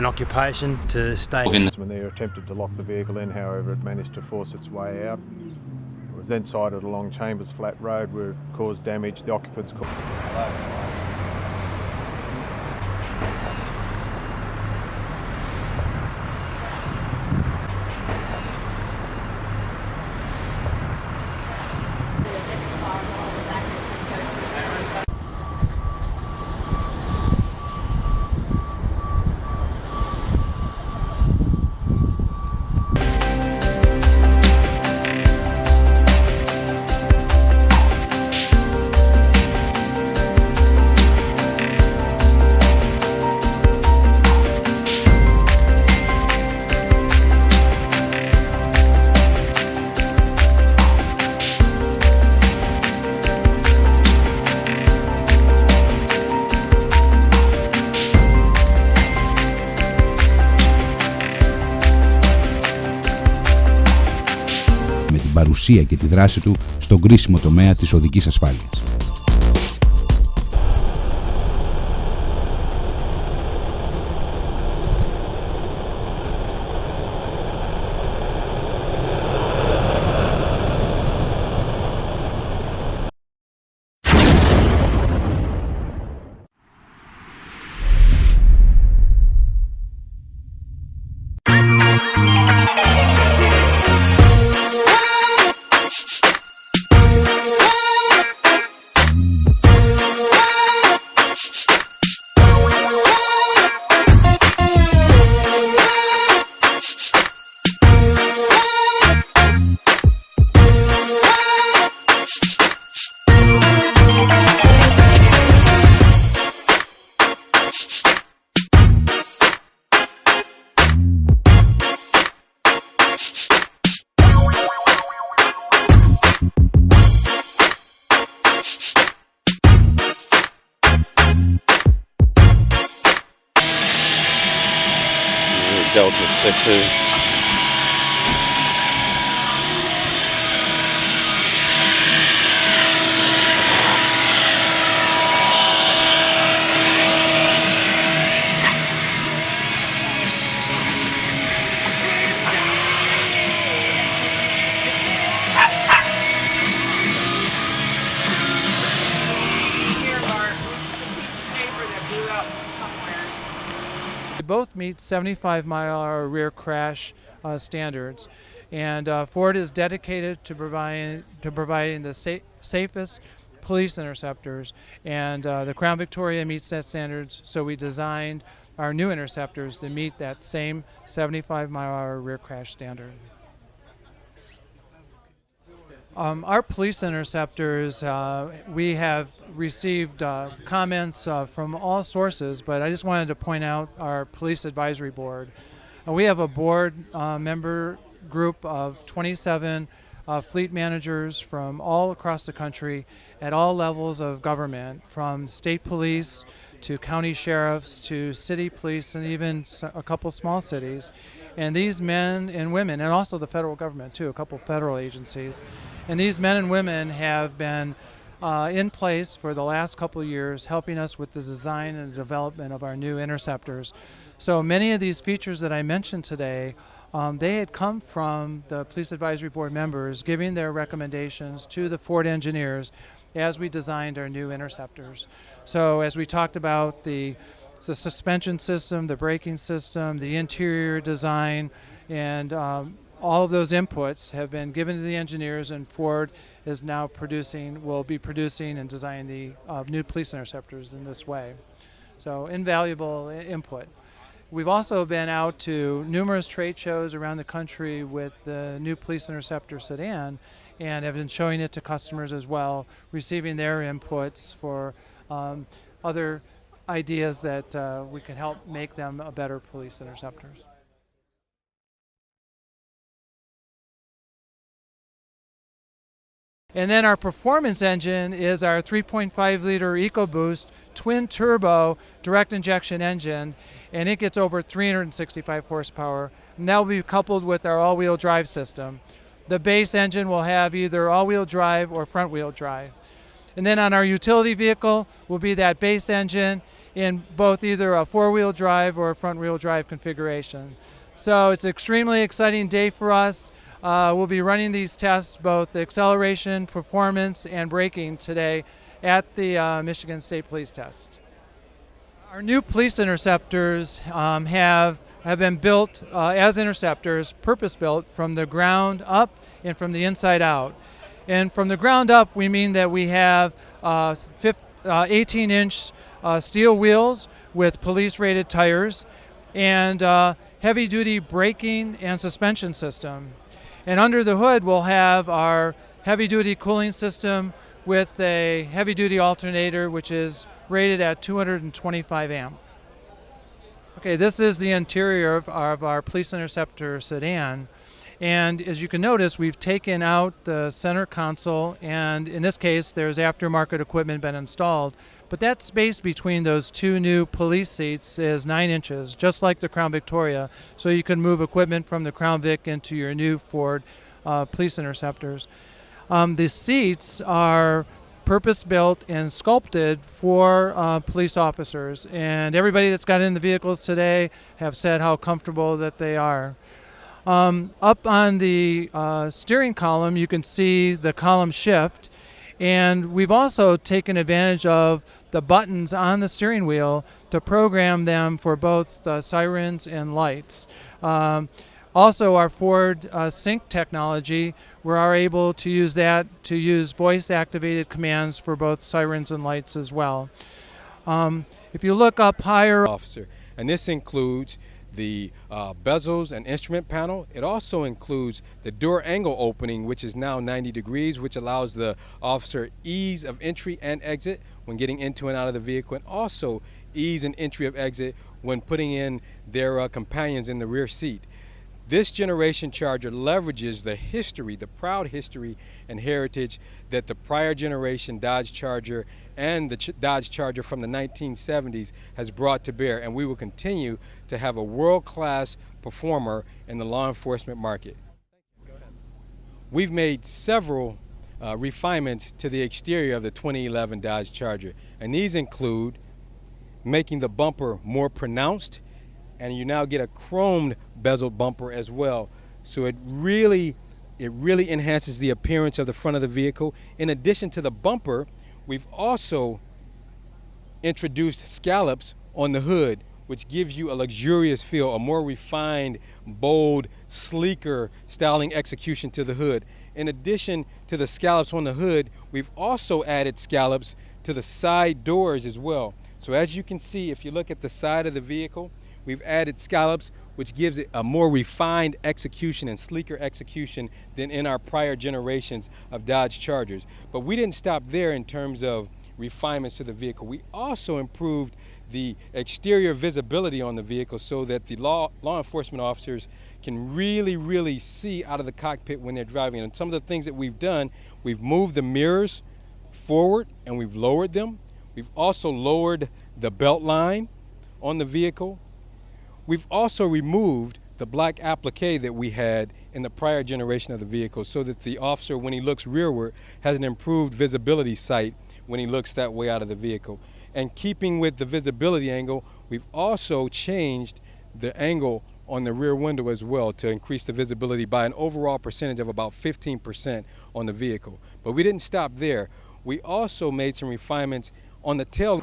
an occupation to stay. When they attempted to lock the vehicle in, however, it managed to force its way out. It was then sighted along Chambers Flat Road where it caused damage. The occupants caused... παρουσία και τη δράση του στον κρίσιμο τομέα της οδικής ασφάλειας. Delta 6s. Both meet 75-mile-an-hour rear crash standards, and Ford is dedicated to providing the safest police interceptors, and the Crown Victoria meets that standards, so we designed our new interceptors to meet that same 75-mile-an-hour rear crash standard. Our police interceptors, we have received comments from all sources, but I just wanted to point out our police advisory board. We have a board member group of 27 fleet managers from all across the country at all levels of government, from state police to county sheriffs to city police and even a couple small cities. And these men and women, and also the federal government too, a couple federal agencies, and these men and women have been in place for the last couple of years, helping us with the design and the development of our new interceptors. So many of these features that I mentioned today, they had come from the Police Advisory Board members giving their recommendations to the Ford engineers as we designed our new interceptors. So as we talked about the suspension system, the braking system, the interior design, and all of those inputs have been given to the engineers, and Ford is now will be producing and designing the new police interceptors in this way. So invaluable input. We've also been out to numerous trade shows around the country with the new police interceptor sedan, and have been showing it to customers as well, receiving their inputs for other ideas that we can help make them a better police interceptors. And then our performance engine is our 3.5-liter EcoBoost twin-turbo direct injection engine, and it gets over 365 horsepower, and that will be coupled with our all-wheel drive system. The base engine will have either all-wheel drive or front-wheel drive. And then on our utility vehicle will be that base engine, in both either a four-wheel drive or a front-wheel drive configuration. So it's an extremely exciting day for us. We'll be running these tests, both acceleration, performance, and braking today at the Michigan State Police Test. Our new police interceptors have been built as interceptors, purpose-built from the ground up and from the inside out. And from the ground up, we mean that we have 18-inch steel wheels with police-rated tires and heavy-duty braking and suspension system. And under the hood, we'll have our heavy-duty cooling system with a heavy-duty alternator, which is rated at 225 amp. Okay, this is the interior of our Police Interceptor sedan. And as you can notice, we've taken out the center console, and in this case, there's aftermarket equipment been installed. But that space between those two new police seats is 9 inches, just like the Crown Victoria, so you can move equipment from the Crown Vic into your new Ford Police Interceptors. The seats are purpose-built and sculpted for police officers, and everybody that's got in the vehicles today have said how comfortable that they are. Up on the steering column, you can see the column shift, and we've also taken advantage of the buttons on the steering wheel to program them for both sirens and lights. Also, our Ford Sync technology, we are able to use that to use voice-activated commands for both sirens and lights as well. If you look up higher, officer, and this includes the bezels and instrument panel. It also includes the door angle opening, which is now 90 degrees, which allows the officer ease of entry and exit when getting into and out of the vehicle, and also ease and entry of exit when putting in their companions in the rear seat. This generation Charger leverages the history, the proud history and heritage that the prior generation Dodge Charger and the Dodge Charger from the 1970s has brought to bear, and we will continue to have a world-class performer in the law enforcement market. We've made several refinements to the exterior of the 2011 Dodge Charger, and these include making the bumper more pronounced, and you now get a chromed bezel bumper as well. So it really enhances the appearance of the front of the vehicle. In addition to the bumper, we've also introduced scallops on the hood, which gives you a luxurious feel, a more refined, bold, sleeker styling execution to the hood. In addition to the scallops on the hood, we've also added scallops to the side doors as well. So as you can see, if you look at the side of the vehicle, we've added scallops, which gives it a more refined execution and sleeker execution than in our prior generations of Dodge Chargers. But we didn't stop there in terms of refinements to the vehicle. We also improved the exterior visibility on the vehicle so that the law enforcement officers can really see out of the cockpit when they're driving. And some of the things that we've done, we've moved the mirrors forward and we've lowered them. We've also lowered the belt line on the vehicle. We've also removed the black applique that we had in the prior generation of the vehicle so that the officer, when he looks rearward, has an improved visibility sight when he looks that way out of the vehicle. And keeping with the visibility angle, we've also changed the angle on the rear window as well to increase the visibility by an overall percentage of about 15% on the vehicle. But we didn't stop there. We also made some refinements on the tail.